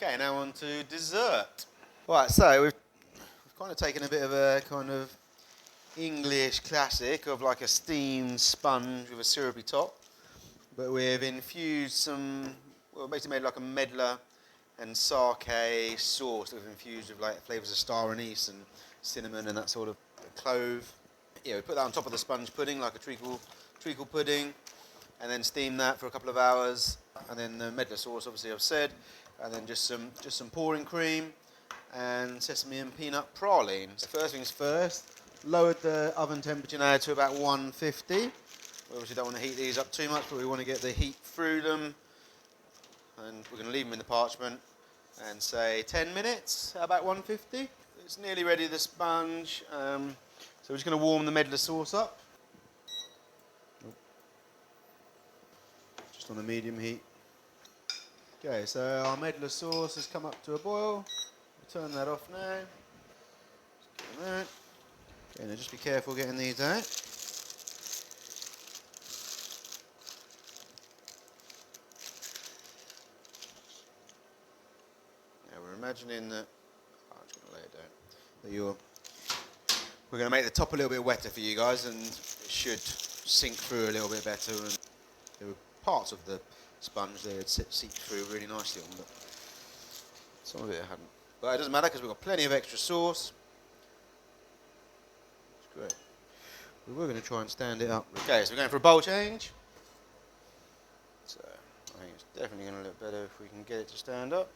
Okay, now on to dessert. Right, so we've kind of taken a bit of a kind of English classic of like a steamed sponge with a syrupy top, but we've infused some, well, basically made like a medlar and sake sauce that we've infused with like flavours of star anise and cinnamon and that sort of clove. Yeah, we put that on top of the sponge pudding, like a treacle pudding, and then steam that for a couple of hours, and then the medlar sauce, obviously I've said, and then just some pouring cream and sesame and peanut praline. So first things first, lowered the oven temperature now to about 150. We obviously don't want to heat these up too much, but we want to get the heat through them, and we're going to leave them in the parchment and say 10 minutes at about 150. It's nearly ready, the sponge. So we're just going to warm the medlar sauce up. Just on a medium heat. Okay, so our medlar sauce has come up to a boil. We'll turn that off now. Just get that. Okay, now just be careful getting these out. Now we're imagining that, I'm just going to lay it down, that we're going to make the top a little bit wetter for you guys, and it should sink through a little bit better. And there were parts of the sponge there that seeped through really nicely on, but some of it hadn't. But it doesn't matter because we've got plenty of extra sauce. It's great. We were going to try and stand it up. Okay, so we're going for a bowl change. So I think it's definitely going to look better if we can get it to stand up.